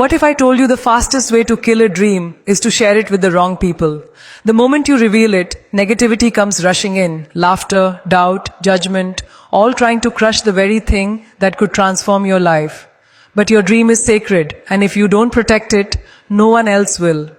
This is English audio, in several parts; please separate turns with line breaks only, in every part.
What if I told you the fastest way to kill a dream is to share it with the wrong people? The moment you reveal it, negativity comes rushing in. Laughter, doubt, judgment, all trying to crush the very thing that could transform your life. But your dream is sacred, and if you don't protect it, no one else will.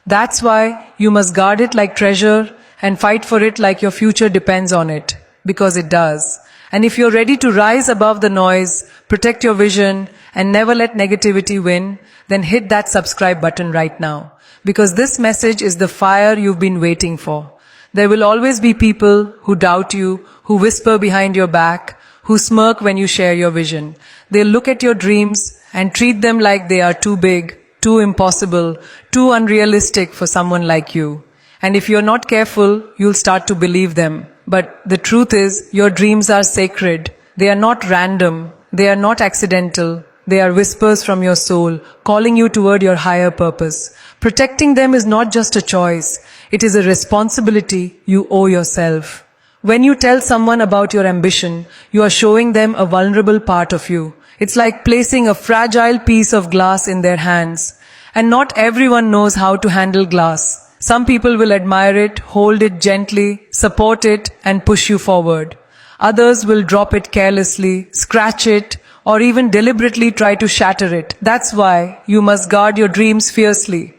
That's why you must guard it like treasure and fight for it like your future depends on it. Because it does. And if you're ready to rise above the noise, protect your vision, and never let negativity win, then hit that subscribe button right now. Because this message is the fire you've been waiting for. There will always be people who doubt you, who whisper behind your back, who smirk when you share your vision. They'll look at your dreams and treat them like they are too big, too impossible, too unrealistic for someone like you. And if you're not careful, you'll start to believe them. But the truth is, your dreams are sacred. They are not random. They are not accidental. They are whispers from your soul, calling you toward your higher purpose. Protecting them is not just a choice. It is a responsibility you owe yourself. When you tell someone about your ambition, you are showing them a vulnerable part of you. It's like placing a fragile piece of glass in their hands. And not everyone knows how to handle glass. Some people will admire it, hold it gently, support it, and push you forward. Others will drop it carelessly, scratch it, or even deliberately try to shatter it. That's why you must guard your dreams fiercely.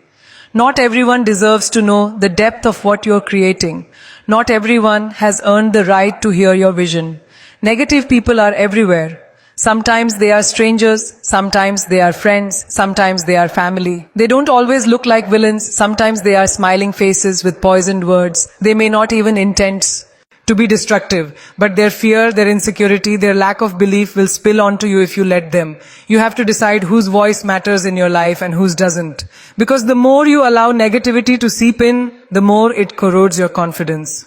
Not everyone deserves to know the depth of what you're creating. Not everyone has earned the right to hear your vision. Negative people are everywhere. Sometimes they are strangers, sometimes they are friends, sometimes they are family. They don't always look like villains, sometimes they are smiling faces with poisoned words. They may not even intend to be destructive, but their fear, their insecurity, their lack of belief will spill onto you if you let them. You have to decide whose voice matters in your life and whose doesn't. Because the more you allow negativity to seep in, the more it corrodes your confidence.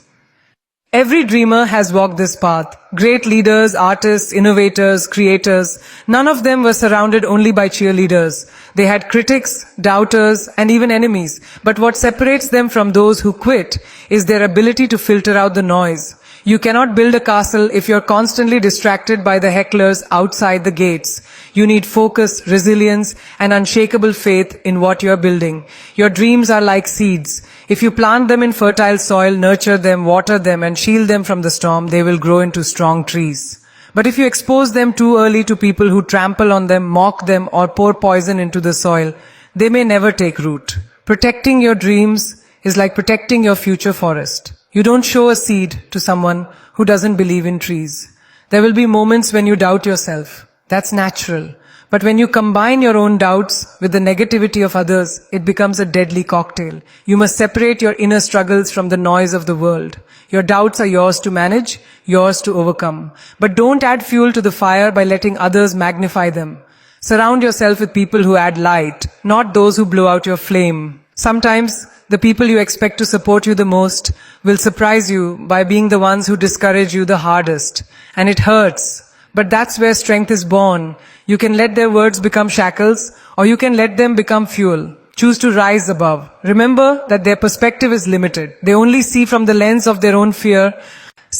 Every dreamer has walked this path. Great leaders, artists, innovators, creators, none of them were surrounded only by cheerleaders. They had critics, doubters, and even enemies. But what separates them from those who quit is their ability to filter out the noise. You cannot build a castle if you're constantly distracted by the hecklers outside the gates. You need focus, resilience, and unshakable faith in what you're building. Your dreams are like seeds. If you plant them in fertile soil, nurture them, water them, and shield them from the storm, they will grow into strong trees. But if you expose them too early to people who trample on them, mock them, or pour poison into the soil, they may never take root. Protecting your dreams is like protecting your future forest. You don't show a seed to someone who doesn't believe in trees. There will be moments when you doubt yourself. That's natural. But when you combine your own doubts with the negativity of others, it becomes a deadly cocktail. You must separate your inner struggles from the noise of the world. Your doubts are yours to manage, yours to overcome. But don't add fuel to the fire by letting others magnify them. Surround yourself with people who add light, not those who blow out your flame. Sometimes the people you expect to support you the most will surprise you by being the ones who discourage you the hardest. And it hurts. But that's where strength is born. You can let their words become shackles, or you can let them become fuel. Choose to rise above. Remember that their perspective is limited. They only see from the lens of their own fear,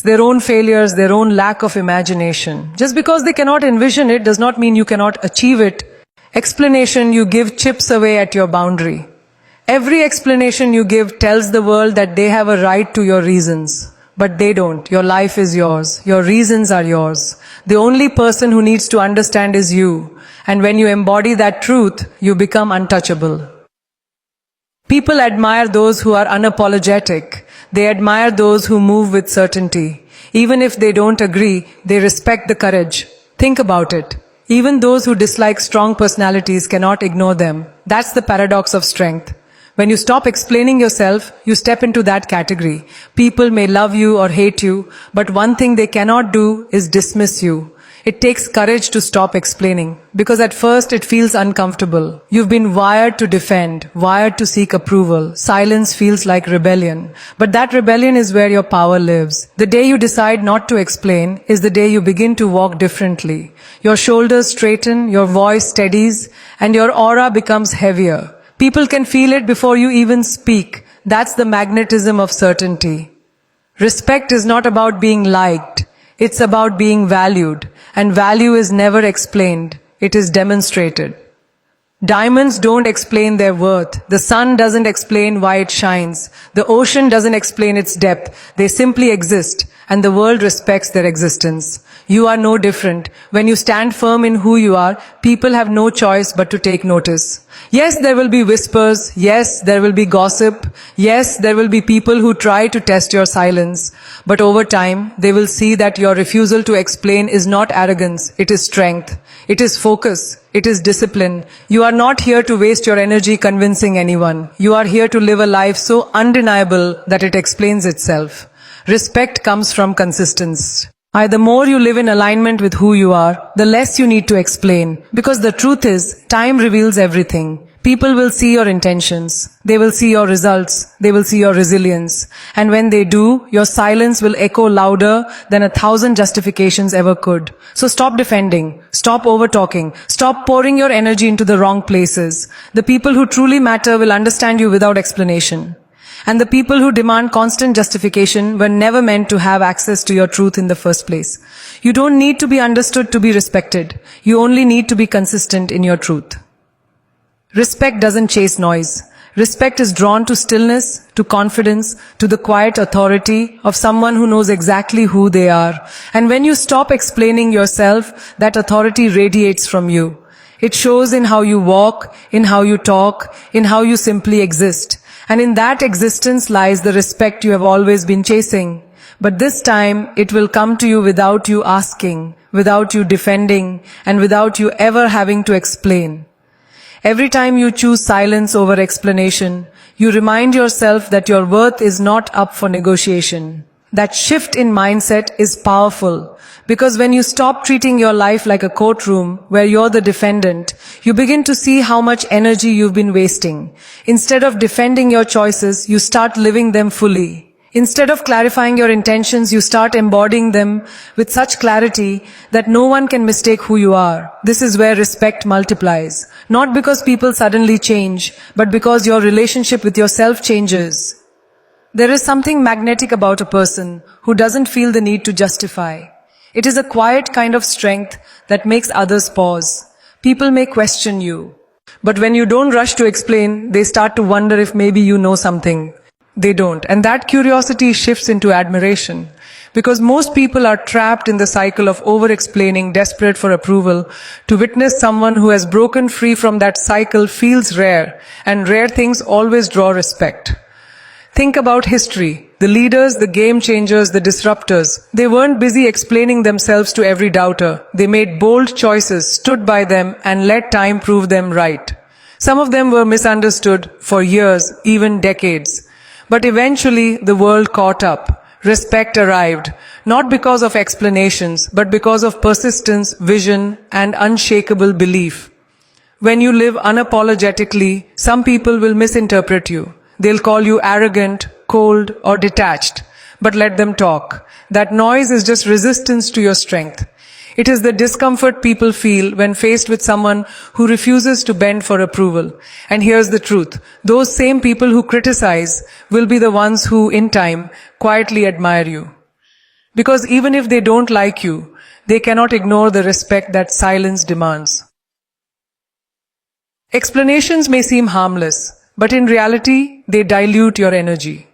their own failures, their own lack of imagination. Just because they cannot envision it does not mean you cannot achieve it. Explanation you give chips away at your boundary. Every explanation you give tells the world that they have a right to your reasons. But they don't. Your life is yours. Your reasons are yours. The only person who needs to understand is you. And when you embody that truth, you become untouchable. People admire those who are unapologetic. They admire those who move with certainty. Even if they don't agree, they respect the courage. Think about it. Even those who dislike strong personalities cannot ignore them. That's the paradox of strength. When you stop explaining yourself, you step into that category. People may love you or hate you, but one thing they cannot do is dismiss you. It takes courage to stop explaining, because at first it feels uncomfortable. You've been wired to defend, wired to seek approval. Silence feels like rebellion. But that rebellion is where your power lives. The day you decide not to explain is the day you begin to walk differently. Your shoulders straighten, your voice steadies, and your aura becomes heavier. People can feel it before you even speak. That's the magnetism of certainty. Respect is not about being liked. It's about being valued. And value is never explained. It is demonstrated. Diamonds don't explain their worth. The sun doesn't explain why it shines. The ocean doesn't explain its depth. They simply exist, and the world respects their existence. You are no different. When you stand firm in who you are, people have no choice but to take notice. Yes, there will be whispers. Yes, there will be gossip. Yes, there will be people who try to test your silence. But over time, they will see that your refusal to explain is not arrogance. It is strength. It is focus. It is discipline. You are not here to waste your energy convincing anyone. You are here to live a life so undeniable that it explains itself. Respect comes from consistency. The more you live in alignment with who you are, the less you need to explain. Because the truth is, time reveals everything. People will see your intentions. They will see your results. They will see your resilience. And when they do, your silence will echo louder than 1,000 justifications ever could. So stop defending. Stop over-talking. Stop pouring your energy into the wrong places. The people who truly matter will understand you without explanation. And the people who demand constant justification were never meant to have access to your truth in the first place. You don't need to be understood to be respected. You only need to be consistent in your truth. Respect doesn't chase noise. Respect is drawn to stillness, to confidence, to the quiet authority of someone who knows exactly who they are. And when you stop explaining yourself, that authority radiates from you. It shows in how you walk, in how you talk, in how you simply exist. And in that existence lies the respect you have always been chasing. But this time, it will come to you without you asking, without you defending, and without you ever having to explain. Every time you choose silence over explanation, you remind yourself that your worth is not up for negotiation. That shift in mindset is powerful, because when you stop treating your life like a courtroom where you're the defendant, you begin to see how much energy you've been wasting. Instead of defending your choices, you start living them fully. Instead of clarifying your intentions, you start embodying them with such clarity that no one can mistake who you are. This is where respect multiplies. Not because people suddenly change, but because your relationship with yourself changes. There is something magnetic about a person who doesn't feel the need to justify. It is a quiet kind of strength that makes others pause. People may question you, but when you don't rush to explain, they start to wonder if maybe you know something. They don't. And that curiosity shifts into admiration. Because most people are trapped in the cycle of over-explaining, desperate for approval. To witness someone who has broken free from that cycle feels rare, and rare things always draw respect. Think about history. The leaders, the game changers, the disruptors. They weren't busy explaining themselves to every doubter. They made bold choices, stood by them, and let time prove them right. Some of them were misunderstood for years, even decades. But eventually, the world caught up. Respect arrived, not because of explanations, but because of persistence, vision, and unshakable belief. When you live unapologetically, some people will misinterpret you. They'll call you arrogant, cold, or detached. But let them talk. That noise is just resistance to your strength. It is the discomfort people feel when faced with someone who refuses to bend for approval. And here's the truth. Those same people who criticize will be the ones who, in time, quietly admire you. Because even if they don't like you, they cannot ignore the respect that silence demands. Explanations may seem harmless, but in reality, they dilute your energy.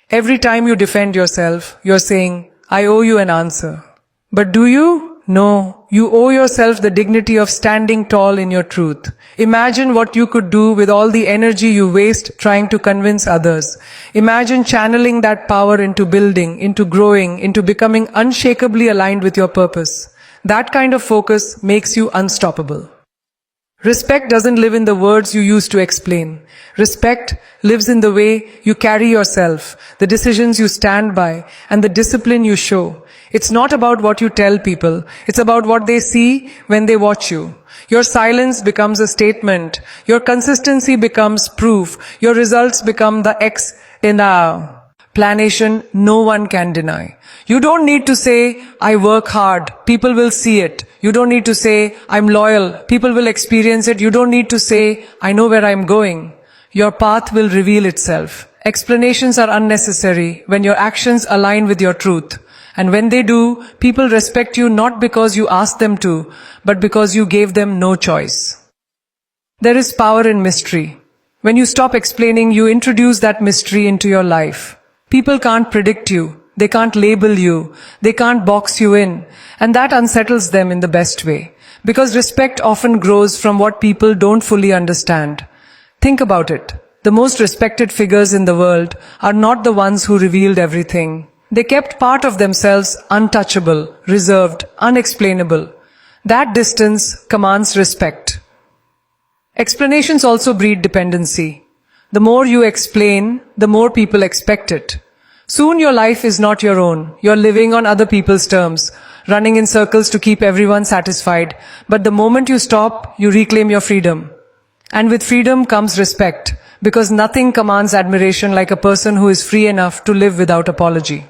Every time you defend yourself, you're saying, I owe you an answer. But do you? No, you owe yourself the dignity of standing tall in your truth. Imagine what you could do with all the energy you waste trying to convince others. Imagine channeling that power into building, into growing, into becoming unshakably aligned with your purpose. That kind of focus makes you unstoppable. Respect doesn't live in the words you use to explain. Respect lives in the way you carry yourself, the decisions you stand by, and the discipline you show. It's not about what you tell people. It's about what they see when they watch you. Your silence becomes a statement. Your consistency becomes proof. Your results become the explanation no one can deny. You don't need to say, I work hard. People will see it. You don't need to say, I'm loyal. People will experience it. You don't need to say, I know where I'm going. Your path will reveal itself. Explanations are unnecessary when your actions align with your truth. And when they do, people respect you not because you asked them to, but because you gave them no choice. There is power in mystery. When you stop explaining, you introduce that mystery into your life. People can't predict you. They can't label you. They can't box you in. And that unsettles them in the best way. Because respect often grows from what people don't fully understand. Think about it. The most respected figures in the world are not the ones who revealed everything. They kept part of themselves untouchable, reserved, unexplainable. That distance commands respect. Explanations also breed dependency. The more you explain, the more people expect it. Soon your life is not your own. You're living on other people's terms, running in circles to keep everyone satisfied. But the moment you stop, you reclaim your freedom. And with freedom comes respect, because nothing commands admiration like a person who is free enough to live without apology.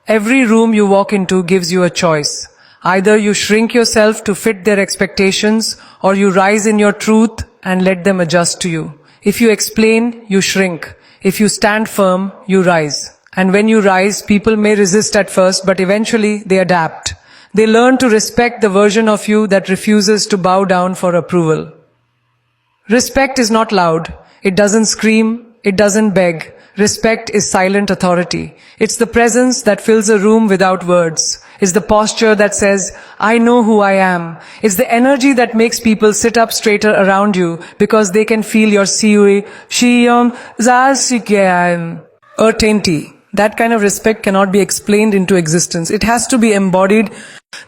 Every room you walk into gives you a choice. Either you shrink yourself to fit their expectations, or you rise in your truth and let them adjust to you. If you explain, you shrink. If you stand firm, you rise. And when you rise, people may resist at first, but eventually they adapt. They learn to respect the version of you that refuses to bow down for approval. Respect is not loud. It doesn't scream. It doesn't beg. Respect is silent authority. It's the presence that fills a room without words. It's the posture that says, I know who I am. It's the energy that makes people sit up straighter around you because they can feel your siui, shiyam, zasikyaim, urtainty. That kind of respect cannot be explained into existence. It has to be embodied.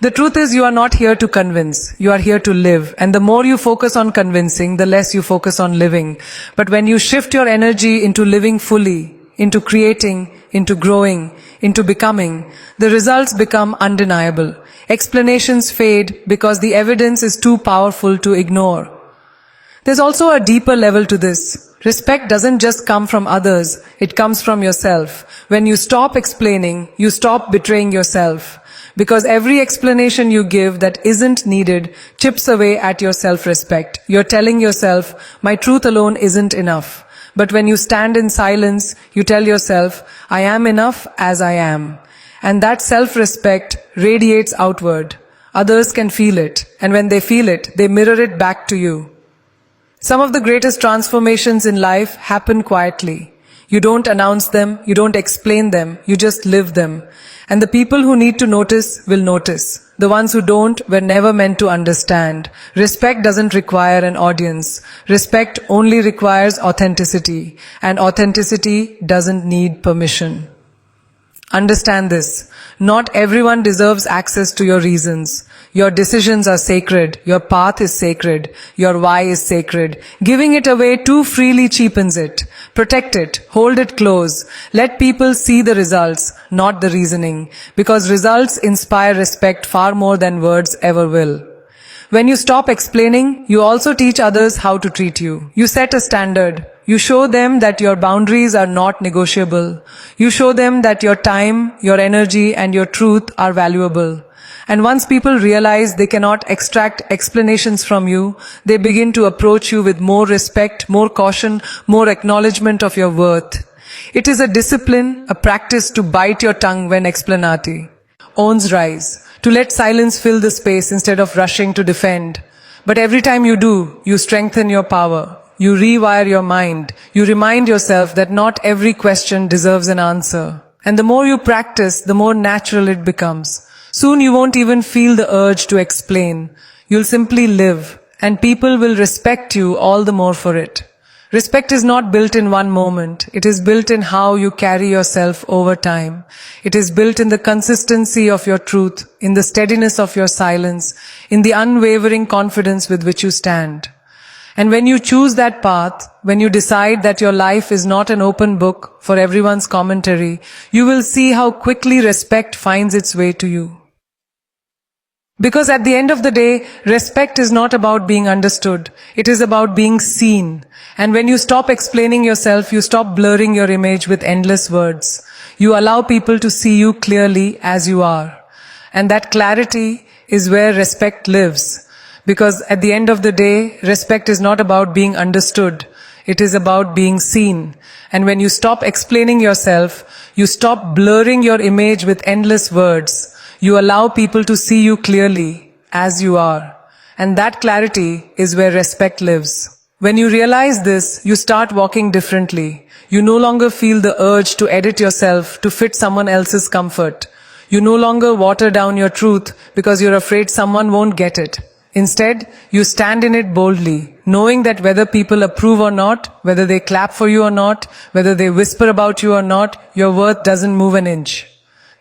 The truth is, you are not here to convince. You are here to live. And the more you focus on convincing, the less you focus on living. But when you shift your energy into living fully, into creating, into growing, into becoming, the results become undeniable. Explanations fade because the evidence is too powerful to ignore. There's also a deeper level to this. Respect doesn't just come from others, it comes from yourself. When you stop explaining, you stop betraying yourself. Because every explanation you give that isn't needed chips away at your self-respect. You're telling yourself, my truth alone isn't enough. But when you stand in silence, you tell yourself, I am enough as I am. And that self-respect radiates outward. Others can feel it. And when they feel it, they mirror it back to you. Some of the greatest transformations in life happen quietly. You don't announce them, you don't explain them, you just live them. And the people who need to notice will notice. The ones who don't were never meant to understand. Respect doesn't require an audience. Respect only requires authenticity. And authenticity doesn't need permission. Understand this. Not everyone deserves access to your reasons. Your decisions are sacred. Your path is sacred. Your why is sacred. Giving it away too freely cheapens it. Protect it. Hold it close. Let people see the results, not the reasoning. Because results inspire respect far more than words ever will. When you stop explaining, you also teach others how to treat you. You set a standard. You show them that your boundaries are not negotiable. You show them that your time, your energy, and your truth are valuable. And once people realize they cannot extract explanations from you, they begin to approach you with more respect, more caution, more acknowledgement of your worth. It is a discipline, a practice to bite your tongue when explanati. Owns rise, to let silence fill the space instead of rushing to defend. But every time you do, you strengthen your power. You rewire your mind. You remind yourself that not every question deserves an answer. And the more you practice, the more natural it becomes. Soon you won't even feel the urge to explain. You'll simply live, and people will respect you all the more for it. Respect is not built in one moment. It is built in how you carry yourself over time. It is built in the consistency of your truth, in the steadiness of your silence, in the unwavering confidence with which you stand. And when you choose that path, when you decide that your life is not an open book for everyone's commentary, you will see how quickly respect finds its way to you. Because at the end of the day, respect is not about being understood. It is about being seen. And when you stop explaining yourself, you stop blurring your image with endless words. You allow people to see you clearly as you are. And that clarity is where respect lives. Because at the end of the day, respect is not about being understood. It is about being seen. And when you stop explaining yourself, you stop blurring your image with endless words. You allow people to see you clearly as you are. And that clarity is where respect lives. When you realize this, you start walking differently. You no longer feel the urge to edit yourself to fit someone else's comfort. You no longer water down your truth because you're afraid someone won't get it. Instead, you stand in it boldly, knowing that whether people approve or not, whether they clap for you or not, whether they whisper about you or not, your worth doesn't move an inch.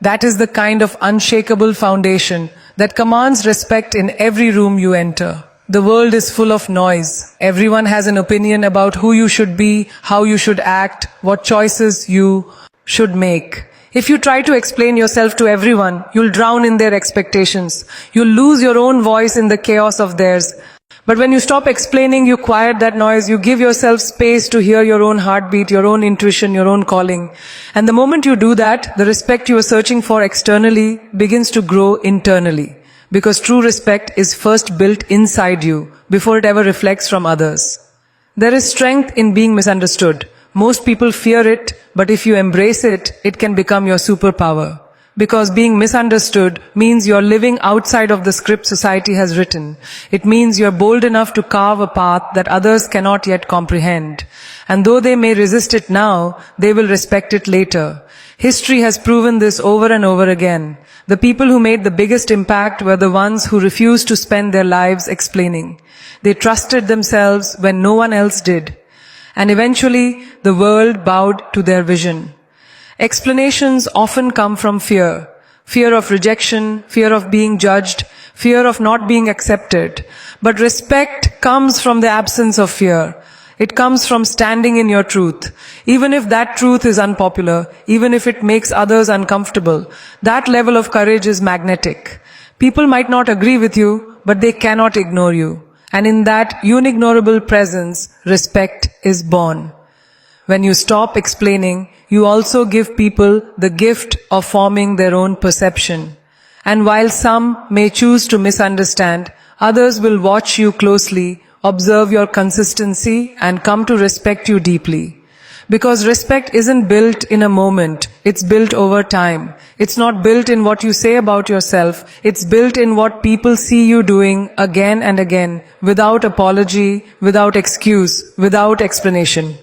That is the kind of unshakable foundation that commands respect in every room you enter. The world is full of noise. Everyone has an opinion about who you should be, how you should act, what choices you should make. If you try to explain yourself to everyone, you'll drown in their expectations. You'll lose your own voice in the chaos of theirs. But when you stop explaining, you quiet that noise, you give yourself space to hear your own heartbeat, your own intuition, your own calling. And the moment you do that, the respect you are searching for externally begins to grow internally. Because true respect is first built inside you before it ever reflects from others. There is strength in being misunderstood. Most people fear it, but if you embrace it, it can become your superpower. Because being misunderstood means you're living outside of the script society has written. It means you're bold enough to carve a path that others cannot yet comprehend. And though they may resist it now, they will respect it later. History has proven this over and over again. The people who made the biggest impact were the ones who refused to spend their lives explaining. They trusted themselves when no one else did. And eventually, the world bowed to their vision. Explanations often come from fear. Fear of rejection, fear of being judged, fear of not being accepted. But respect comes from the absence of fear. It comes from standing in your truth. Even if that truth is unpopular, even if it makes others uncomfortable, that level of courage is magnetic. People might not agree with you, but they cannot ignore you. And in that unignorable presence, respect is born. When you stop explaining, you also give people the gift of forming their own perception. And while some may choose to misunderstand, others will watch you closely, observe your consistency, and come to respect you deeply. Because respect isn't built in a moment, it's built over time. It's not built in what you say about yourself, it's built in what people see you doing again and again, without apology, without excuse, without explanation.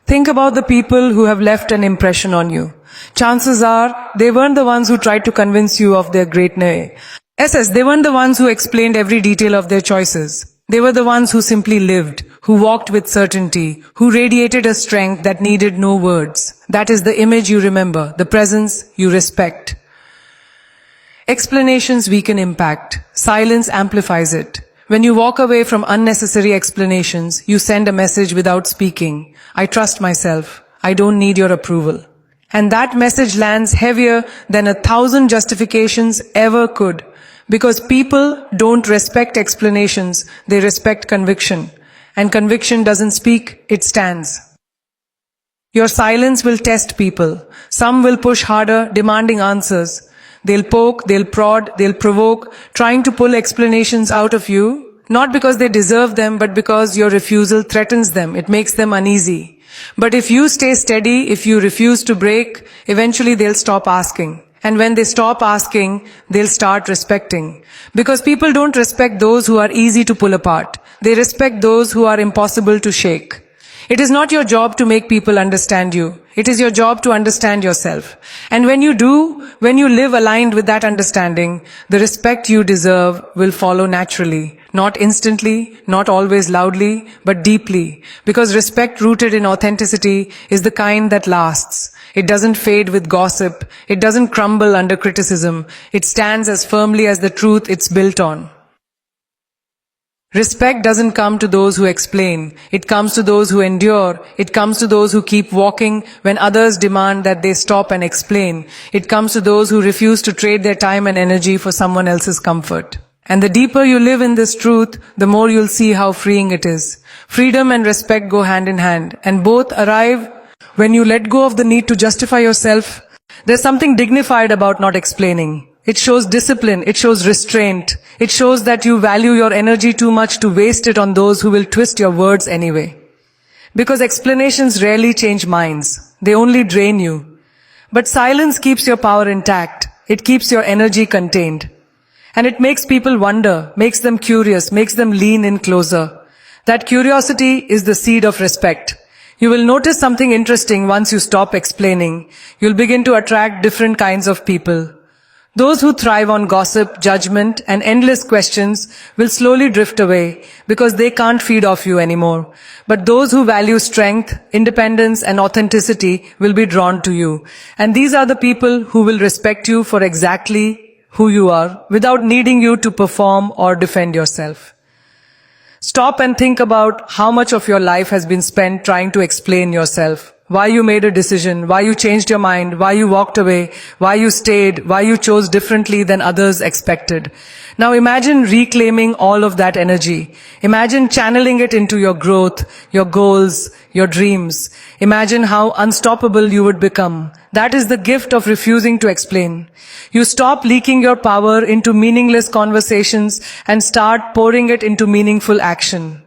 Think about the people who have left an impression on you. Chances are, they weren't the ones who tried to convince you of their greatness. They weren't the ones who explained every detail of their choices. They were the ones who simply lived, who walked with certainty, who radiated a strength that needed no words. That is the image you remember, the presence you respect. Explanations weaken impact. Silence amplifies it. When you walk away from unnecessary explanations, you send a message without speaking. I trust myself. I don't need your approval. And that message lands heavier than 1,000 justifications ever could. Because people don't respect explanations, they respect conviction. And conviction doesn't speak, it stands. Your silence will test people. Some will push harder, demanding answers. They'll poke, they'll prod, they'll provoke, trying to pull explanations out of you, not because they deserve them, but because your refusal threatens them. It makes them uneasy. But if you stay steady, if you refuse to break, eventually they'll stop asking. And when they stop asking, they'll start respecting. Because people don't respect those who are easy to pull apart. They respect those who are impossible to shake. It is not your job to make people understand you. It is your job to understand yourself. And when you do, when you live aligned with that understanding, the respect you deserve will follow naturally. Not instantly, not always loudly, but deeply. Because respect rooted in authenticity is the kind that lasts. It doesn't fade with gossip. It doesn't crumble under criticism. It stands as firmly as the truth it's built on. Respect doesn't come to those who explain. It comes to those who endure. It comes to those who keep walking when others demand that they stop and explain. It comes to those who refuse to trade their time and energy for someone else's comfort. And the deeper you live in this truth, the more you'll see how freeing it is. Freedom and respect go hand in hand, and both arrive when you let go of the need to justify yourself. There's something dignified about not explaining. It shows discipline, it shows restraint, it shows that you value your energy too much to waste it on those who will twist your words anyway. Because explanations rarely change minds, they only drain you. But silence keeps your power intact, it keeps your energy contained. And it makes people wonder, makes them curious, makes them lean in closer. That curiosity is the seed of respect. You will notice something interesting once you stop explaining. You'll begin to attract different kinds of people. Those who thrive on gossip, judgment, and endless questions will slowly drift away because they can't feed off you anymore. But those who value strength, independence, and authenticity will be drawn to you. And these are the people who will respect you for exactly who you are without needing you to perform or defend yourself. Stop and think about how much of your life has been spent trying to explain yourself. Why you made a decision, why you changed your mind, why you walked away, why you stayed, why you chose differently than others expected. Now imagine reclaiming all of that energy. Imagine channeling it into your growth, your goals, your dreams. Imagine how unstoppable you would become. That is the gift of refusing to explain. You stop leaking your power into meaningless conversations and start pouring it into meaningful action.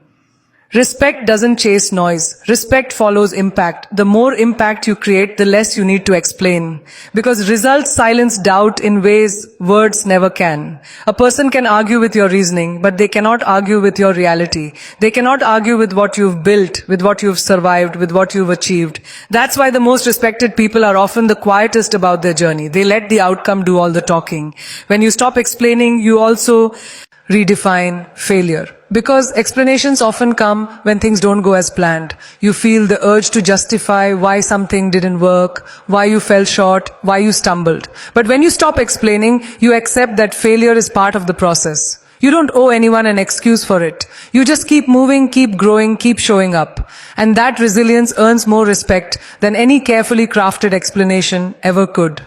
Respect doesn't chase noise. Respect follows impact. The more impact you create, the less you need to explain. Because results silence doubt in ways words never can. A person can argue with your reasoning, but they cannot argue with your reality. They cannot argue with what you've built, with what you've survived, with what you've achieved. That's why the most respected people are often the quietest about their journey. They let the outcome do all the talking. When you stop explaining, you also redefine failure. Because explanations often come when things don't go as planned. You feel the urge to justify why something didn't work, why you fell short, why you stumbled. But when you stop explaining, you accept that failure is part of the process. You don't owe anyone an excuse for it. You just keep moving, keep growing, keep showing up. And that resilience earns more respect than any carefully crafted explanation ever could.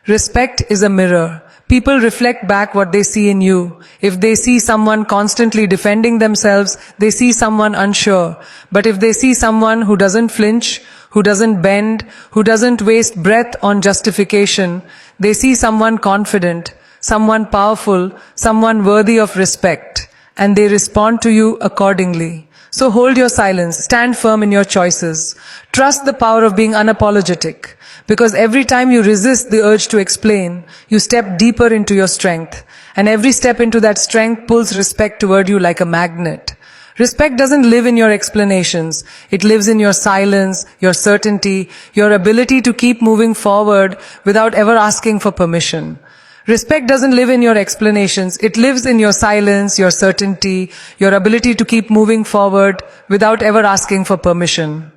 Respect is a mirror. People reflect back what they see in you. If they see someone constantly defending themselves, they see someone unsure. But if they see someone who doesn't flinch, who doesn't bend, who doesn't waste breath on justification, they see someone confident, someone powerful, someone worthy of respect. And they respond to you accordingly. So hold your silence, stand firm in your choices. Trust the power of being unapologetic. Because every time you resist the urge to explain, you step deeper into your strength. And every step into that strength pulls respect toward you like a magnet. Respect doesn't live in your explanations. It lives in your silence, your certainty, your ability to keep moving forward without ever asking for permission. Respect doesn't live in your explanations. It lives in your silence, your certainty, your ability to keep moving forward without ever asking for permission.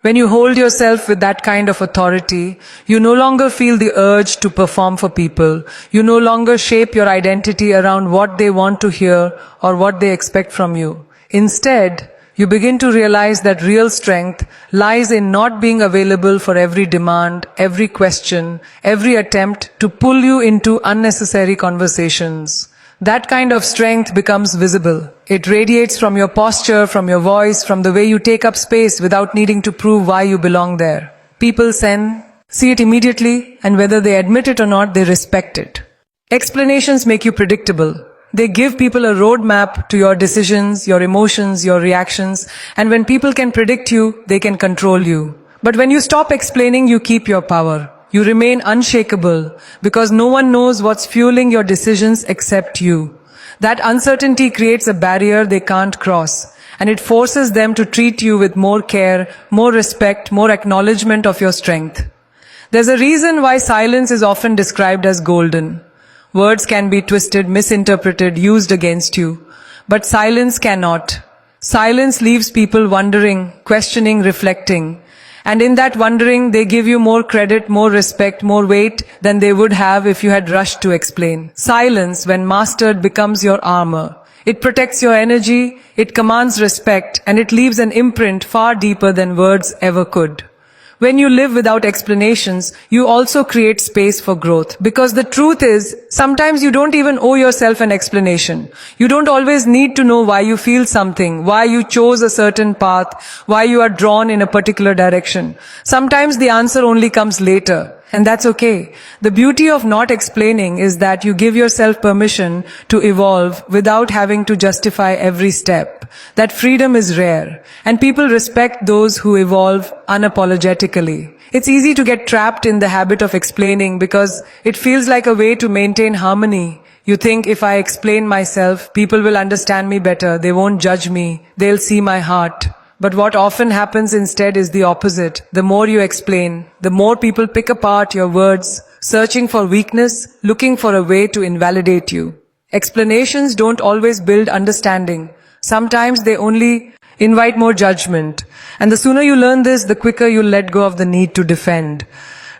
When you hold yourself with that kind of authority, you no longer feel the urge to perform for people. You no longer shape your identity around what they want to hear or what they expect from you. Instead, you begin to realize that real strength lies in not being available for every demand, every question, every attempt to pull you into unnecessary conversations. That kind of strength becomes visible. It radiates from your posture, from your voice, from the way you take up space without needing to prove why you belong there. People see it immediately, and whether they admit it or not, they respect it. Explanations make you predictable. They give people a roadmap to your decisions, your emotions, your reactions, and when people can predict you, they can control you. But when you stop explaining, you keep your power. You remain unshakable because no one knows what's fueling your decisions except you. That uncertainty creates a barrier they can't cross, and it forces them to treat you with more care, more respect, more acknowledgement of your strength. There's a reason why silence is often described as golden. Words can be twisted, misinterpreted, used against you, but silence cannot. Silence leaves people wondering, questioning, reflecting. And in that wondering, they give you more credit, more respect, more weight than they would have if you had rushed to explain. Silence, when mastered, becomes your armor. It protects your energy, it commands respect, and it leaves an imprint far deeper than words ever could. When you live without explanations, you also create space for growth. Because the truth is, sometimes you don't even owe yourself an explanation. You don't always need to know why you feel something, why you chose a certain path, why you are drawn in a particular direction. Sometimes the answer only comes later. And that's okay. The beauty of not explaining is that you give yourself permission to evolve without having to justify every step. That freedom is rare, and people respect those who evolve unapologetically. It's easy to get trapped in the habit of explaining because it feels like a way to maintain harmony. You think if I explain myself, people will understand me better, they won't judge me, they'll see my heart. But what often happens instead is the opposite. The more you explain, the more people pick apart your words, searching for weakness, looking for a way to invalidate you. Explanations don't always build understanding. Sometimes they only invite more judgment. And the sooner you learn this, the quicker you'll let go of the need to defend.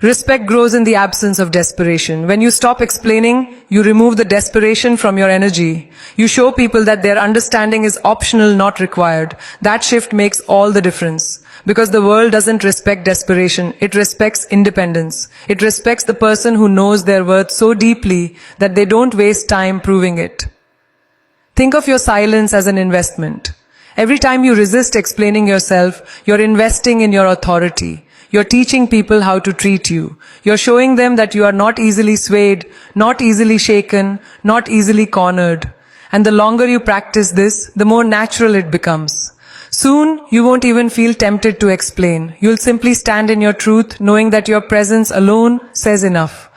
Respect grows in the absence of desperation. When you stop explaining, you remove the desperation from your energy. You show people that their understanding is optional, not required. That shift makes all the difference. Because the world doesn't respect desperation, it respects independence. It respects the person who knows their worth so deeply that they don't waste time proving it. Think of your silence as an investment. Every time you resist explaining yourself, you're investing in your authority. You're teaching people how to treat you. You're showing them that you are not easily swayed, not easily shaken, not easily cornered. And the longer you practice this, the more natural it becomes. Soon, you won't even feel tempted to explain. You'll simply stand in your truth, knowing that your presence alone says enough.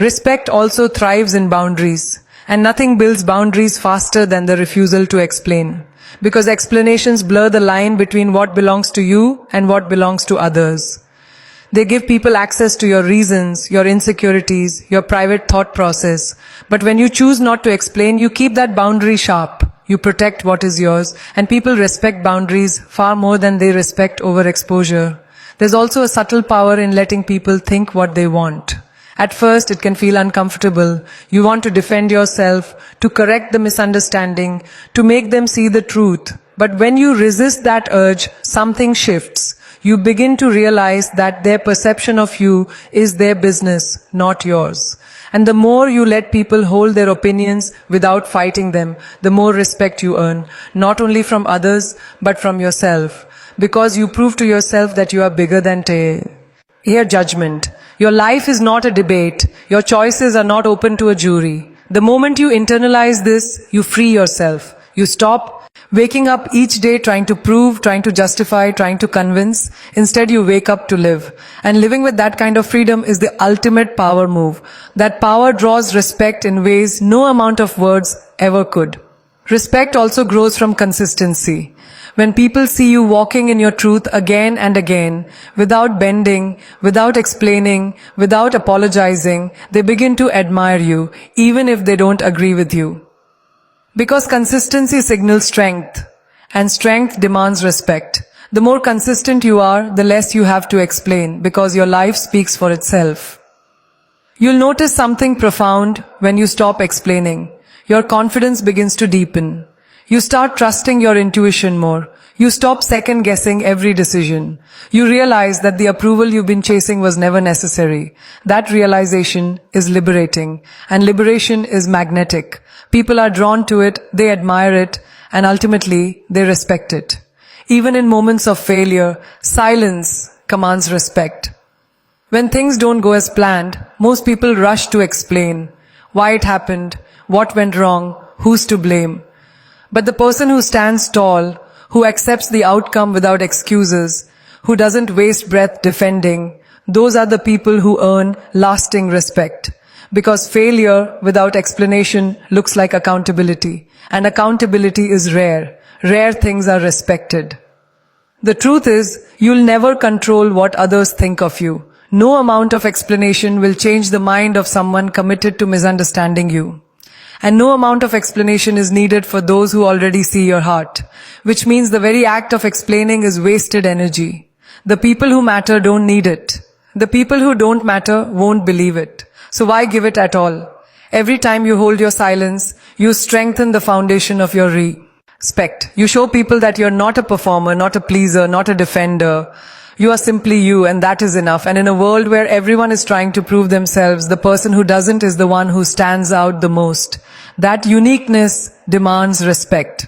Respect also thrives in boundaries. And nothing builds boundaries faster than the refusal to explain. Because explanations blur the line between what belongs to you and what belongs to others. They give people access to your reasons, your insecurities, your private thought process. But when you choose not to explain, you keep that boundary sharp. You protect what is yours, and people respect boundaries far more than they respect overexposure. There's also a subtle power in letting people think what they want. At first, it can feel uncomfortable. You want to defend yourself, to correct the misunderstanding, to make them see the truth. But when you resist that urge, something shifts. You begin to realize that their perception of you is their business, not yours. And the more you let people hold their opinions without fighting them, the more respect you earn, not only from others, but from yourself. Because you prove to yourself that you are bigger than Hear judgment. Your life is not a debate. Your choices are not open to a jury. The moment you internalize this, you free yourself. You stop waking up each day trying to prove, trying to justify, trying to convince. Instead, you wake up to live. And living with that kind of freedom is the ultimate power move. That power draws respect in ways no amount of words ever could. Respect also grows from consistency. When people see you walking in your truth again and again, without bending, without explaining, without apologizing, they begin to admire you, even if they don't agree with you. Because consistency signals strength, and strength demands respect. The more consistent you are, the less you have to explain, because your life speaks for itself. You'll notice something profound when you stop explaining. Your confidence begins to deepen. You start trusting your intuition more. You stop second-guessing every decision. You realize that the approval you've been chasing was never necessary. That realization is liberating, and liberation is magnetic. People are drawn to it, they admire it, and ultimately, they respect it. Even in moments of failure, silence commands respect. When things don't go as planned, most people rush to explain why it happened, what went wrong, who's to blame. But the person who stands tall, who accepts the outcome without excuses, who doesn't waste breath defending, those are the people who earn lasting respect. Because failure without explanation looks like accountability. And accountability is rare. Rare things are respected. The truth is, you'll never control what others think of you. No amount of explanation will change the mind of someone committed to misunderstanding you. And no amount of explanation is needed for those who already see your heart. Which means the very act of explaining is wasted energy. The people who matter don't need it. The people who don't matter won't believe it. So why give it at all? Every time you hold your silence, you strengthen the foundation of your respect. You show people that you're not a performer, not a pleaser, not a defender. You are simply you, and that is enough. And in a world where everyone is trying to prove themselves, the person who doesn't is the one who stands out the most. That uniqueness demands respect.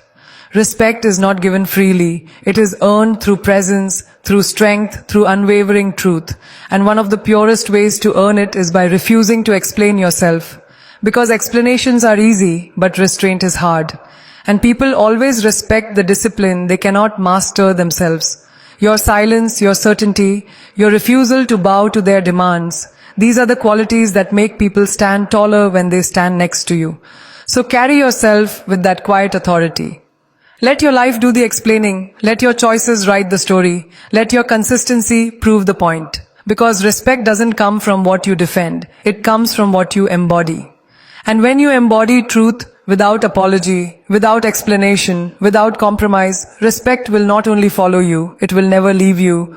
Respect is not given freely. It is earned through presence, through strength, through unwavering truth. And one of the purest ways to earn it is by refusing to explain yourself. Because explanations are easy, but restraint is hard. And people always respect the discipline they cannot master themselves. Your silence, your certainty, your refusal to bow to their demands, these are the qualities that make people stand taller when they stand next to you. So carry yourself with that quiet authority. Let your life do the explaining. Let your choices write the story. Let your consistency prove the point. Because respect doesn't come from what you defend. It comes from what you embody. And when you embody truth without apology, without explanation, without compromise, respect will not only follow you, it will never leave you.